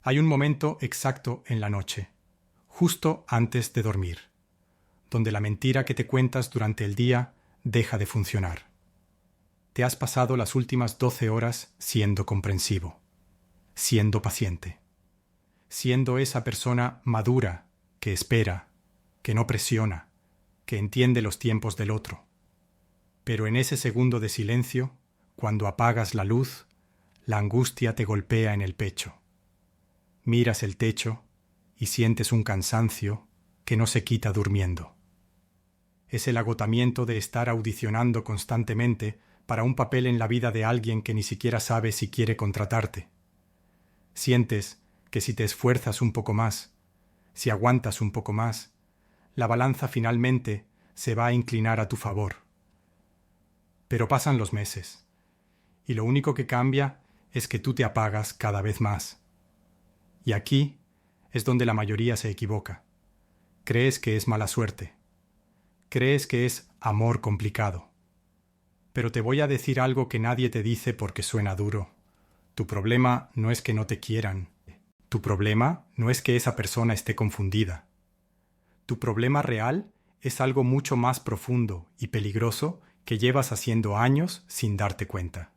Hay un momento exacto en la noche, justo antes de dormir, donde la mentira que te cuentas durante el día deja de funcionar. Te has pasado las últimas 12 horas siendo comprensivo, siendo paciente, siendo esa persona madura que espera, que no presiona, que entiende los tiempos del otro. Pero en ese segundo de silencio, cuando apagas la luz, la angustia te golpea en el pecho. Miras el techo y sientes un cansancio que no se quita durmiendo. Es el agotamiento de estar audicionando constantemente para un papel en la vida de alguien que ni siquiera sabe si quiere contratarte. Sientes que si te esfuerzas un poco más, si aguantas un poco más, la balanza finalmente se va a inclinar a tu favor. Pero pasan los meses, y lo único que cambia es que tú te apagas cada vez más. Y aquí es donde la mayoría se equivoca. Crees que es mala suerte. Crees que es amor complicado. Pero te voy a decir algo que nadie te dice porque suena duro. Tu problema no es que no te quieran. Tu problema no es que esa persona esté confundida. Tu problema real es algo mucho más profundo y peligroso que llevas haciendo años sin darte cuenta.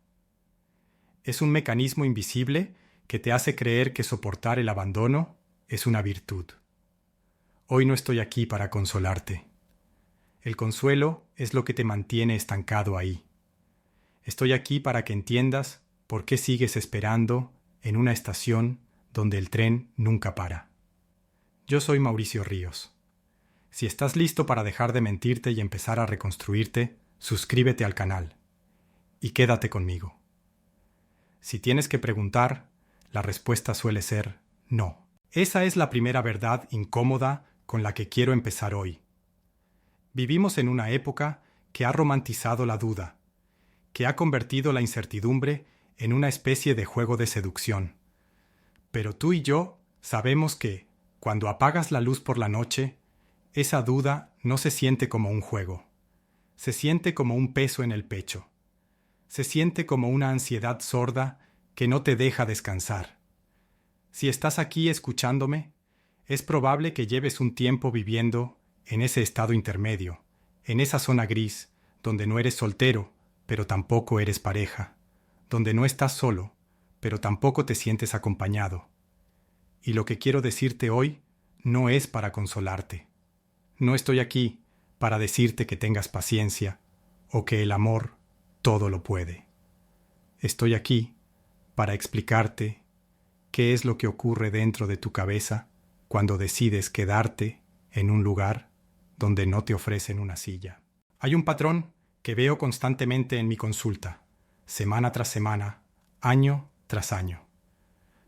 Es un mecanismo invisible que te hace creer que soportar el abandono es una virtud. Hoy no estoy aquí para consolarte. El consuelo es lo que te mantiene estancado ahí. Estoy aquí para que entiendas por qué sigues esperando en una estación donde el tren nunca para. Yo soy Mauricio Ríos. Si estás listo para dejar de mentirte y empezar a reconstruirte, suscríbete al canal y quédate conmigo. Si tienes que preguntar, la respuesta suele ser no. Esa es la primera verdad incómoda con la que quiero empezar hoy. Vivimos en una época que ha romantizado la duda, que ha convertido la incertidumbre en una especie de juego de seducción. Pero tú y yo sabemos que, cuando apagas la luz por la noche, esa duda no se siente como un juego. Se siente como un peso en el pecho. Se siente como una ansiedad sorda que no te deja descansar. Si estás aquí escuchándome, es probable que lleves un tiempo viviendo en ese estado intermedio, en esa zona gris, donde no eres soltero, pero tampoco eres pareja, donde no estás solo, pero tampoco te sientes acompañado. Y lo que quiero decirte hoy no es para consolarte. No estoy aquí para decirte que tengas paciencia o que el amor todo lo puede. Estoy aquí para explicarte qué es lo que ocurre dentro de tu cabeza cuando decides quedarte en un lugar donde no te ofrecen una silla. Hay un patrón que veo constantemente en mi consulta, semana tras semana, año tras año.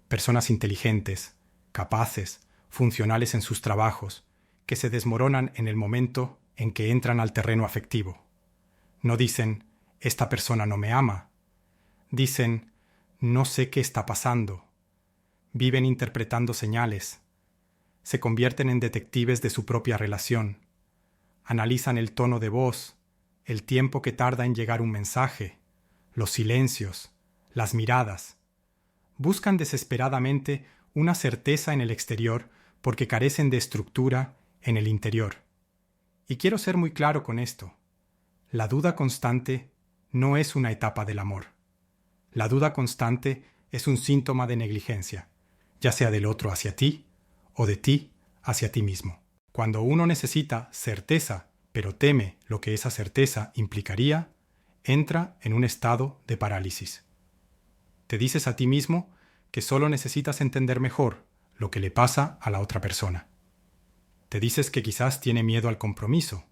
Personas inteligentes, capaces, funcionales en sus trabajos, que se desmoronan en el momento en que entran al terreno afectivo. No dicen, esta persona no me ama. Dicen, no sé qué está pasando. Viven interpretando señales. Se convierten en detectives de su propia relación. Analizan el tono de voz, el tiempo que tarda en llegar un mensaje, los silencios, las miradas. Buscan desesperadamente una certeza en el exterior porque carecen de estructura en el interior. Y quiero ser muy claro con esto. La duda constante no es una etapa del amor. La duda constante es un síntoma de negligencia, ya sea del otro hacia ti o de ti hacia ti mismo. Cuando uno necesita certeza, pero teme lo que esa certeza implicaría, entra en un estado de parálisis. Te dices a ti mismo que solo necesitas entender mejor lo que le pasa a la otra persona. Te dices que quizás tiene miedo al compromiso,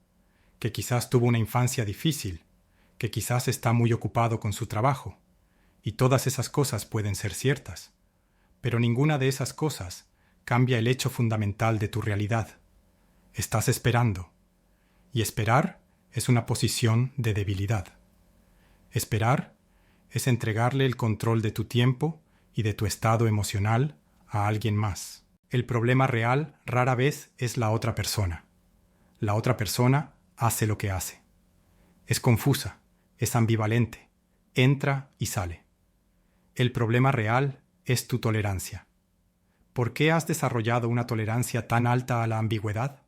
que quizás tuvo una infancia difícil, que quizás está muy ocupado con su trabajo. Y todas esas cosas pueden ser ciertas. Pero ninguna de esas cosas cambia el hecho fundamental de tu realidad. Estás esperando. Y esperar es una posición de debilidad. Esperar es entregarle el control de tu tiempo y de tu estado emocional a alguien más. El problema real rara vez es la otra persona. La otra persona hace lo que hace. Es confusa, es ambivalente, entra y sale. El problema real es tu tolerancia. ¿Por qué has desarrollado una tolerancia tan alta a la ambigüedad?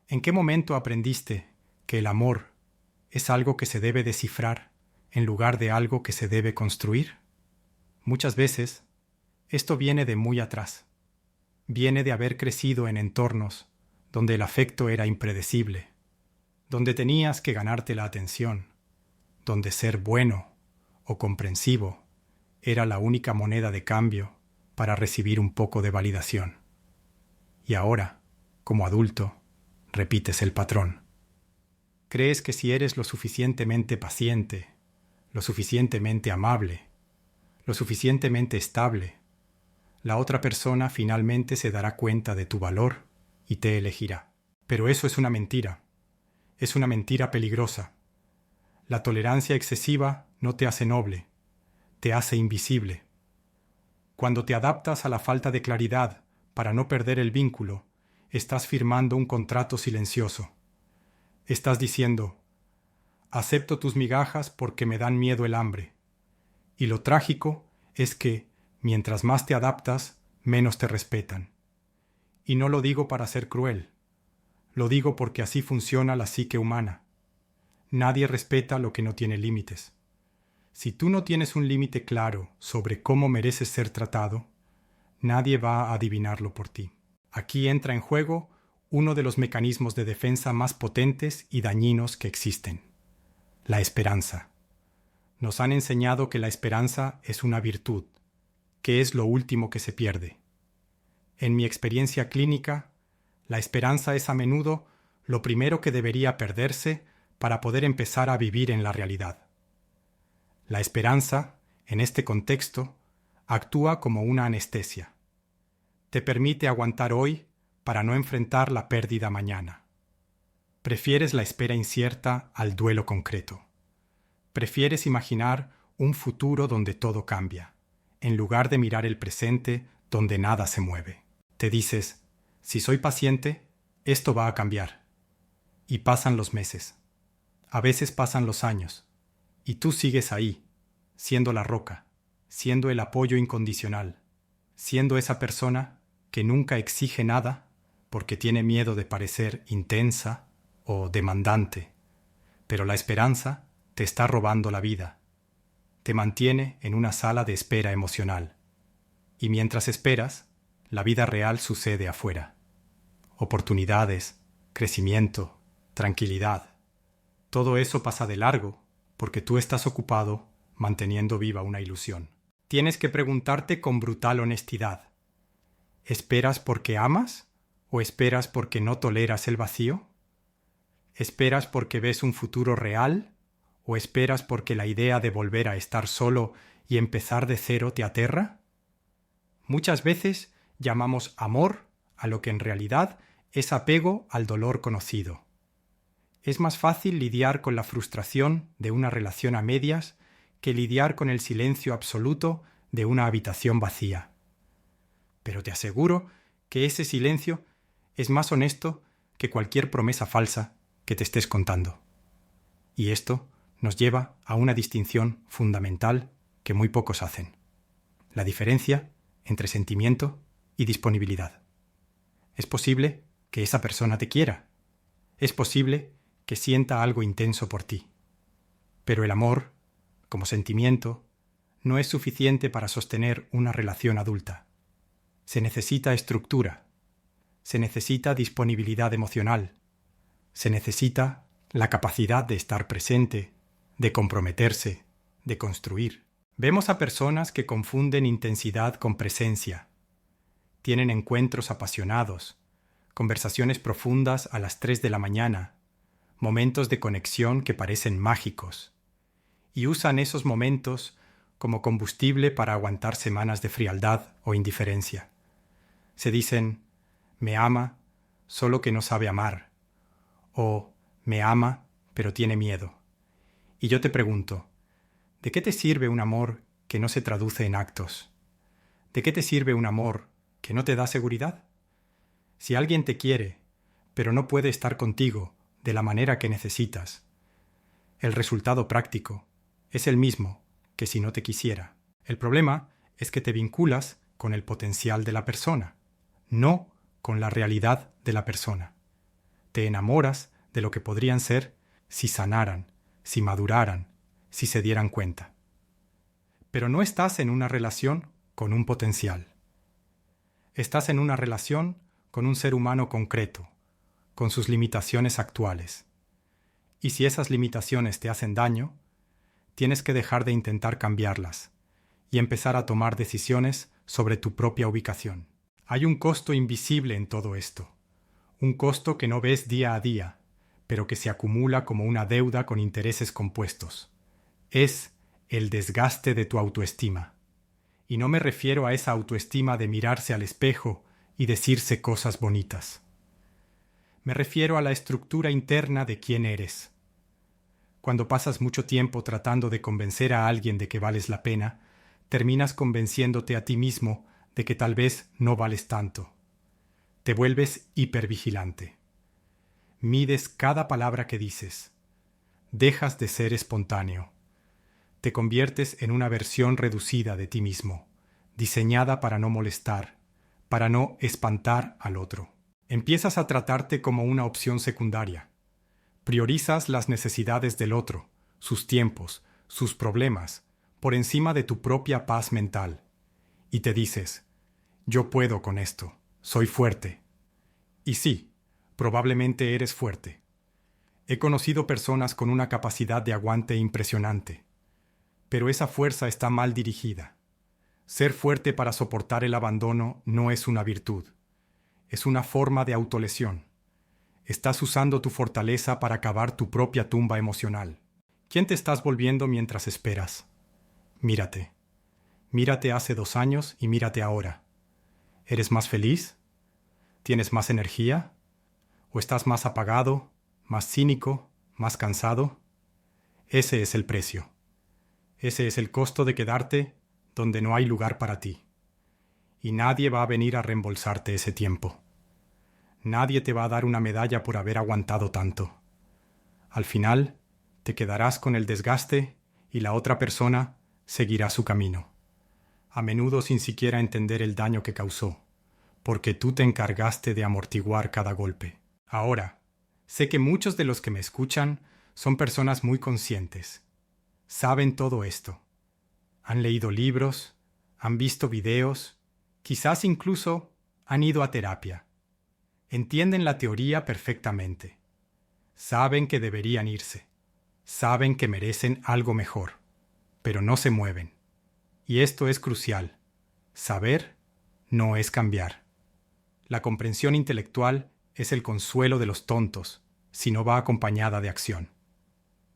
¿En qué momento aprendiste que el amor es algo que se debe descifrar en lugar de algo que se debe construir? Muchas veces, esto viene de muy atrás. Viene de haber crecido en entornos donde el afecto era impredecible, donde tenías que ganarte la atención, donde ser bueno o comprensivo era la única moneda de cambio para recibir un poco de validación. Y ahora, como adulto, repites el patrón. Crees que si eres lo suficientemente paciente, lo suficientemente amable, lo suficientemente estable, la otra persona finalmente se dará cuenta de tu valor y te elegirá. Pero eso es una mentira. Es una mentira peligrosa. La tolerancia excesiva no te hace noble, te hace invisible. Cuando te adaptas a la falta de claridad para no perder el vínculo, estás firmando un contrato silencioso. Estás diciendo, acepto tus migajas porque me dan miedo el hambre. Y lo trágico es que, mientras más te adaptas, menos te respetan. Y no lo digo para ser cruel. Lo digo porque así funciona la psique humana. Nadie respeta lo que no tiene límites. Si tú no tienes un límite claro sobre cómo mereces ser tratado, nadie va a adivinarlo por ti. Aquí entra en juego uno de los mecanismos de defensa más potentes y dañinos que existen: la esperanza. Nos han enseñado que la esperanza es una virtud, que es lo último que se pierde. En mi experiencia clínica, la esperanza es a menudo lo primero que debería perderse para poder empezar a vivir en la realidad. La esperanza, en este contexto, actúa como una anestesia. Te permite aguantar hoy para no enfrentar la pérdida mañana. Prefieres la espera incierta al duelo concreto. Prefieres imaginar un futuro donde todo cambia, en lugar de mirar el presente donde nada se mueve. Te dices, si soy paciente, esto va a cambiar. Y pasan los meses. A veces pasan los años. Y tú sigues ahí, siendo la roca, siendo el apoyo incondicional, siendo esa persona que nunca exige nada porque tiene miedo de parecer intensa o demandante. Pero la esperanza te está robando la vida. Te mantiene en una sala de espera emocional. Y mientras esperas, la vida real sucede afuera. Oportunidades, crecimiento, tranquilidad. Todo eso pasa de largo porque tú estás ocupado manteniendo viva una ilusión. Tienes que preguntarte con brutal honestidad: ¿esperas porque amas o esperas porque no toleras el vacío? ¿Esperas porque ves un futuro real o esperas porque la idea de volver a estar solo y empezar de cero te aterra? Muchas veces llamamos amor a lo que en realidad es apego al dolor conocido. Es más fácil lidiar con la frustración de una relación a medias que lidiar con el silencio absoluto de una habitación vacía. Pero te aseguro que ese silencio es más honesto que cualquier promesa falsa que te estés contando. Y esto nos lleva a una distinción fundamental que muy pocos hacen: la diferencia entre sentimiento y disponibilidad. Es posible que esa persona te quiera. Es posible que sienta algo intenso por ti. Pero el amor, como sentimiento, no es suficiente para sostener una relación adulta. Se necesita estructura, se necesita disponibilidad emocional, se necesita la capacidad de estar presente, de comprometerse, de construir. Vemos a personas que confunden intensidad con presencia. Tienen encuentros apasionados, conversaciones profundas a las 3 de la mañana, momentos de conexión que parecen mágicos, y usan esos momentos como combustible para aguantar semanas de frialdad o indiferencia. Se dicen, me ama, solo que no sabe amar, o me ama, pero tiene miedo. Y yo te pregunto, ¿de qué te sirve un amor que no se traduce en actos? ¿De qué te sirve un amor que no te da seguridad? Si alguien te quiere, pero no puede estar contigo de la manera que necesitas, el resultado práctico es el mismo que si no te quisiera. El problema es que te vinculas con el potencial de la persona, no con la realidad de la persona. Te enamoras de lo que podrían ser si sanaran, si maduraran, si se dieran cuenta. Pero no estás en una relación con un potencial. Estás en una relación con un ser humano concreto, con sus limitaciones actuales. Y si esas limitaciones te hacen daño, tienes que dejar de intentar cambiarlas y empezar a tomar decisiones sobre tu propia ubicación. Hay un costo invisible en todo esto, un costo que no ves día a día, pero que se acumula como una deuda con intereses compuestos. Es el desgaste de tu autoestima. Y no me refiero a esa autoestima de mirarse al espejo y decirse cosas bonitas. Me refiero a la estructura interna de quién eres. Cuando pasas mucho tiempo tratando de convencer a alguien de que vales la pena, terminas convenciéndote a ti mismo de que tal vez no vales tanto. Te vuelves hipervigilante. Mides cada palabra que dices. Dejas de ser espontáneo. Te conviertes en una versión reducida de ti mismo, diseñada para no molestar, para no espantar al otro. Empiezas a tratarte como una opción secundaria. Priorizas las necesidades del otro, sus tiempos, sus problemas, por encima de tu propia paz mental. Y te dices, yo puedo con esto, soy fuerte. Y sí, probablemente eres fuerte. He conocido personas con una capacidad de aguante impresionante. Pero esa fuerza está mal dirigida. Ser fuerte para soportar el abandono no es una virtud. Es una forma de autolesión. Estás usando tu fortaleza para cavar tu propia tumba emocional. ¿Quién te estás volviendo mientras esperas? Mírate. Mírate hace 2 años y mírate ahora. ¿Eres más feliz? ¿Tienes más energía? ¿O estás más apagado, más cínico, más cansado? Ese es el precio. Ese es el costo de quedarte donde no hay lugar para ti. Y nadie va a venir a reembolsarte ese tiempo. Nadie te va a dar una medalla por haber aguantado tanto. Al final, te quedarás con el desgaste y la otra persona seguirá su camino. A menudo sin siquiera entender el daño que causó, porque tú te encargaste de amortiguar cada golpe. Ahora, sé que muchos de los que me escuchan son personas muy conscientes. Saben todo esto. Han leído libros, han visto videos, quizás incluso han ido a terapia. Entienden la teoría perfectamente. Saben que deberían irse. Saben que merecen algo mejor, pero no se mueven. Y esto es crucial. Saber no es cambiar. La comprensión intelectual es el consuelo de los tontos, si no va acompañada de acción.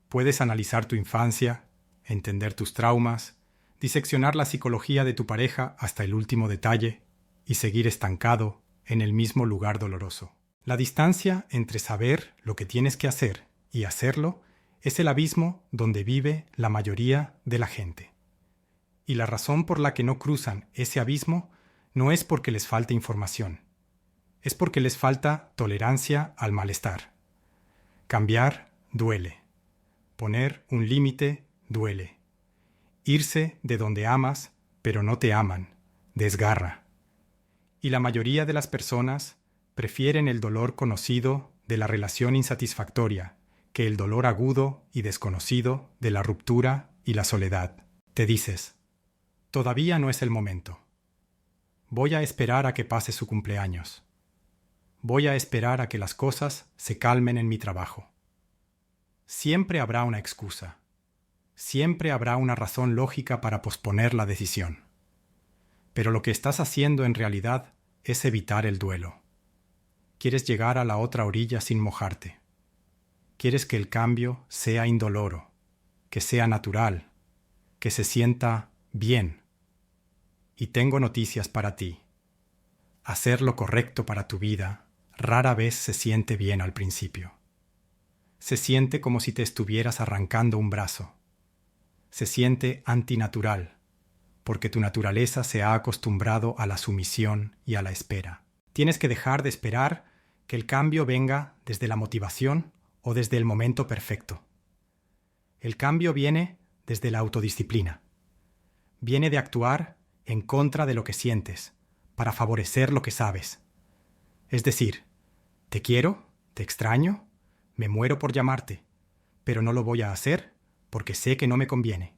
Puedes analizar tu infancia, entender tus traumas, diseccionar la psicología de tu pareja hasta el último detalle y seguir estancado en el mismo lugar doloroso. La distancia entre saber lo que tienes que hacer y hacerlo es el abismo donde vive la mayoría de la gente. Y la razón por la que no cruzan ese abismo no es porque les falte información, es porque les falta tolerancia al malestar. Cambiar duele. Poner un límite duele. Irse de donde amas, pero no te aman, desgarra. Y la mayoría de las personas prefieren el dolor conocido de la relación insatisfactoria que el dolor agudo y desconocido de la ruptura y la soledad. Te dices, todavía no es el momento. Voy a esperar a que pase su cumpleaños. Voy a esperar a que las cosas se calmen en mi trabajo. Siempre habrá una excusa. Siempre habrá una razón lógica para posponer la decisión. Pero lo que estás haciendo en realidad es evitar el duelo. Quieres llegar a la otra orilla sin mojarte. Quieres que el cambio sea indoloro, que sea natural, que se sienta bien. Y tengo noticias para ti. Hacer lo correcto para tu vida rara vez se siente bien al principio. Se siente como si te estuvieras arrancando un brazo. Se siente antinatural, porque tu naturaleza se ha acostumbrado a la sumisión y a la espera. Tienes que dejar de esperar que el cambio venga desde la motivación o desde el momento perfecto. El cambio viene desde la autodisciplina. Viene de actuar en contra de lo que sientes, para favorecer lo que sabes. Es decir, te quiero, te extraño, me muero por llamarte, pero no lo voy a hacer porque sé que no me conviene.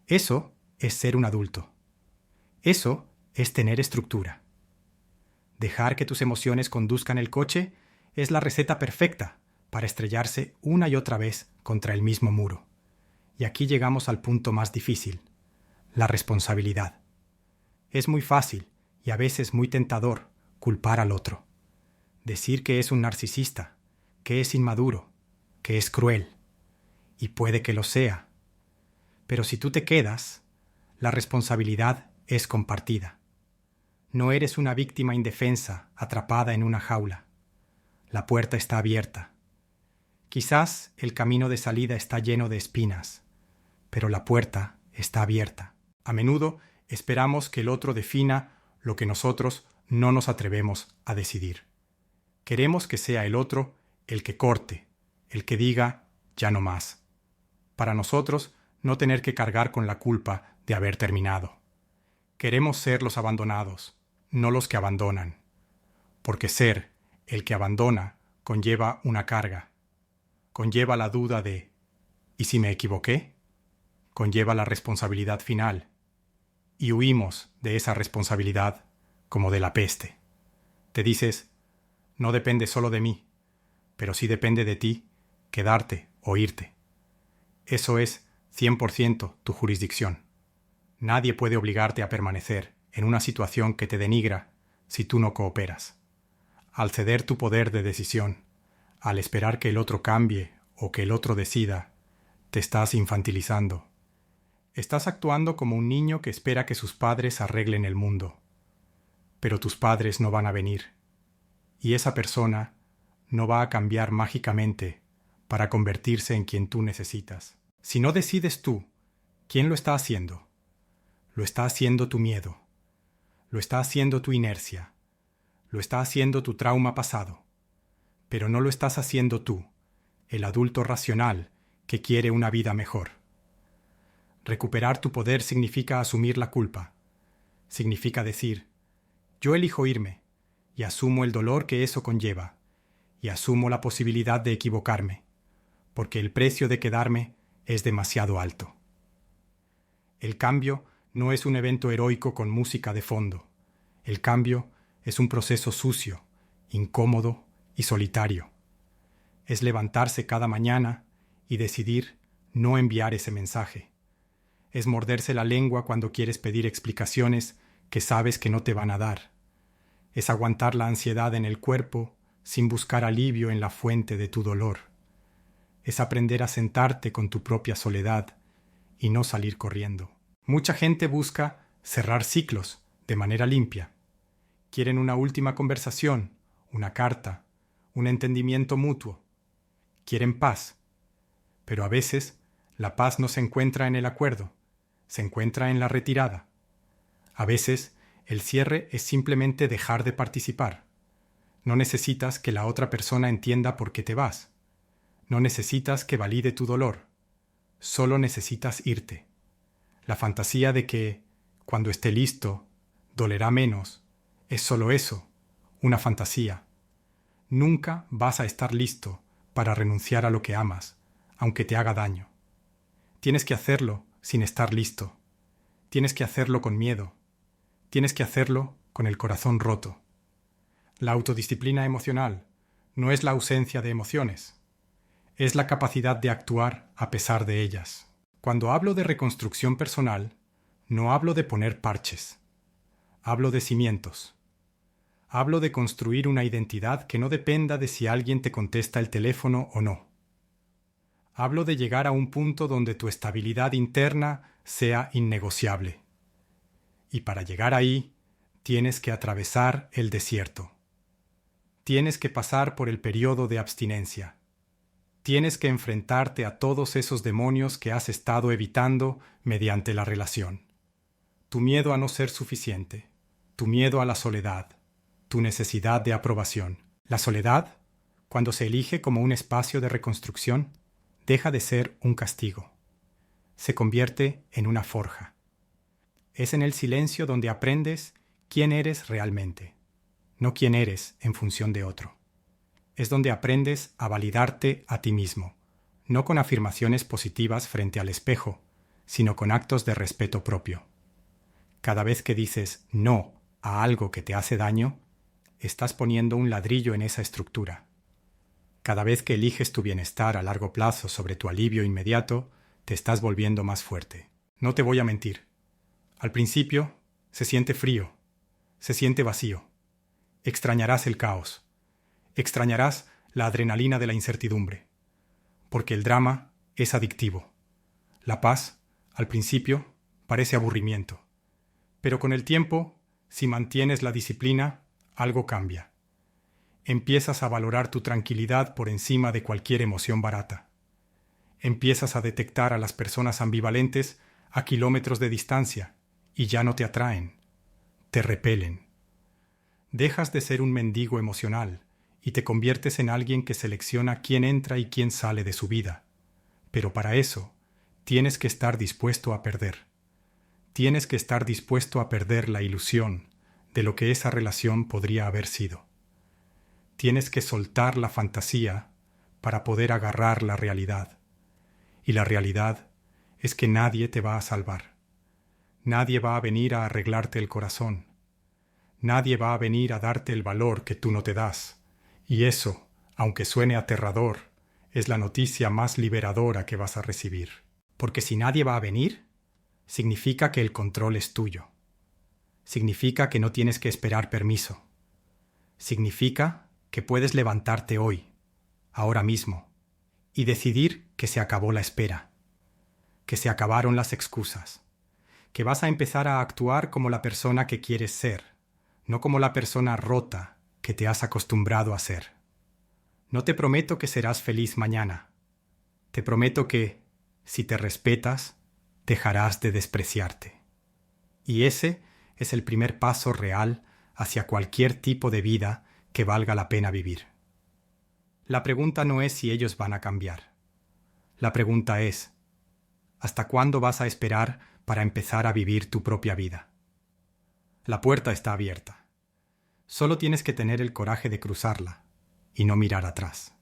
Eso es ser un adulto. Eso es tener estructura. Dejar que tus emociones conduzcan el coche es la receta perfecta para estrellarse una y otra vez contra el mismo muro. Y aquí llegamos al punto más difícil, la responsabilidad. Es muy fácil y a veces muy tentador culpar al otro. Decir que es un narcisista, que es inmaduro, que es cruel. Y puede que lo sea. Pero si tú te quedas, la responsabilidad es compartida. No eres una víctima indefensa atrapada en una jaula. La puerta está abierta. Quizás el camino de salida está lleno de espinas, pero la puerta está abierta. A menudo esperamos que el otro defina lo que nosotros no nos atrevemos a decidir. Queremos que sea el otro el que corte, el que diga ya no más. Para nosotros no tener que cargar con la culpa de haber terminado. Queremos ser los abandonados, no los que abandonan. Porque ser el que abandona conlleva una carga. Conlleva la duda de ¿y si me equivoqué? Conlleva la responsabilidad final. Y huimos de esa responsabilidad como de la peste. Te dices, no depende solo de mí, pero sí depende de ti quedarte o irte. Eso es 100% tu jurisdicción. Nadie puede obligarte a permanecer en una situación que te denigra si tú no cooperas. Al ceder tu poder de decisión, al esperar que el otro cambie o que el otro decida, te estás infantilizando. Estás actuando como un niño que espera que sus padres arreglen el mundo. Pero tus padres no van a venir. Y esa persona no va a cambiar mágicamente para convertirse en quien tú necesitas. Si no decides tú, ¿quién lo está haciendo? Lo está haciendo tu miedo. Lo está haciendo tu inercia. Lo está haciendo tu trauma pasado. Pero no lo estás haciendo tú, el adulto racional que quiere una vida mejor. Recuperar tu poder significa asumir la culpa. Significa decir, yo elijo irme y asumo el dolor que eso conlleva y asumo la posibilidad de equivocarme, porque el precio de quedarme es demasiado alto. El cambio no es un evento heroico con música de fondo. El cambio es un proceso sucio, incómodo y solitario. Es levantarse cada mañana y decidir no enviar ese mensaje. Es morderse la lengua cuando quieres pedir explicaciones que sabes que no te van a dar. Es aguantar la ansiedad en el cuerpo sin buscar alivio en la fuente de tu dolor. Es aprender a sentarte con tu propia soledad y no salir corriendo. Mucha gente busca cerrar ciclos de manera limpia. Quieren una última conversación, una carta, un entendimiento mutuo. Quieren paz. Pero a veces la paz no se encuentra en el acuerdo, se encuentra en la retirada. A veces el cierre es simplemente dejar de participar. No necesitas que la otra persona entienda por qué te vas. No necesitas que valide tu dolor. Solo necesitas irte. La fantasía de que, cuando esté listo, dolerá menos, es solo eso, una fantasía. Nunca vas a estar listo para renunciar a lo que amas, aunque te haga daño. Tienes que hacerlo sin estar listo. Tienes que hacerlo con miedo. Tienes que hacerlo con el corazón roto. La autodisciplina emocional no es la ausencia de emociones. Es la capacidad de actuar a pesar de ellas. Cuando hablo de reconstrucción personal, no hablo de poner parches. Hablo de cimientos. Hablo de construir una identidad que no dependa de si alguien te contesta el teléfono o no. Hablo de llegar a un punto donde tu estabilidad interna sea innegociable. Y para llegar ahí, tienes que atravesar el desierto. Tienes que pasar por el periodo de abstinencia. Tienes que enfrentarte a todos esos demonios que has estado evitando mediante la relación. Tu miedo a no ser suficiente, tu miedo a la soledad, tu necesidad de aprobación. La soledad, cuando se elige como un espacio de reconstrucción, deja de ser un castigo. Se convierte en una forja. Es en el silencio donde aprendes quién eres realmente, no quién eres en función de otro. Es donde aprendes a validarte a ti mismo, no con afirmaciones positivas frente al espejo, sino con actos de respeto propio. Cada vez que dices no a algo que te hace daño, estás poniendo un ladrillo en esa estructura. Cada vez que eliges tu bienestar a largo plazo sobre tu alivio inmediato, te estás volviendo más fuerte. No te voy a mentir. Al principio, se siente frío, se siente vacío. Extrañarás el caos. Extrañarás la adrenalina de la incertidumbre. Porque el drama es adictivo. La paz, al principio, parece aburrimiento. Pero con el tiempo, si mantienes la disciplina, algo cambia. Empiezas a valorar tu tranquilidad por encima de cualquier emoción barata. Empiezas a detectar a las personas ambivalentes a kilómetros de distancia y ya no te atraen, te repelen. Dejas de ser un mendigo emocional y te conviertes en alguien que selecciona quién entra y quién sale de su vida. Pero para eso, tienes que estar dispuesto a perder. Tienes que estar dispuesto a perder la ilusión de lo que esa relación podría haber sido. Tienes que soltar la fantasía para poder agarrar la realidad. Y la realidad es que nadie te va a salvar. Nadie va a venir a arreglarte el corazón. Nadie va a venir a darte el valor que tú no te das. Y eso, aunque suene aterrador, es la noticia más liberadora que vas a recibir. Porque si nadie va a venir, significa que el control es tuyo. Significa que no tienes que esperar permiso. Significa que puedes levantarte hoy, ahora mismo, y decidir que se acabó la espera, que se acabaron las excusas, que vas a empezar a actuar como la persona que quieres ser, no como la persona rota que te has acostumbrado a ser. No te prometo que serás feliz mañana. Te prometo que, si te respetas, dejarás de despreciarte. Y ese es el primer paso real hacia cualquier tipo de vida que valga la pena vivir. La pregunta no es si ellos van a cambiar. La pregunta es, ¿hasta cuándo vas a esperar para empezar a vivir tu propia vida? La puerta está abierta. Solo tienes que tener el coraje de cruzarla y no mirar atrás.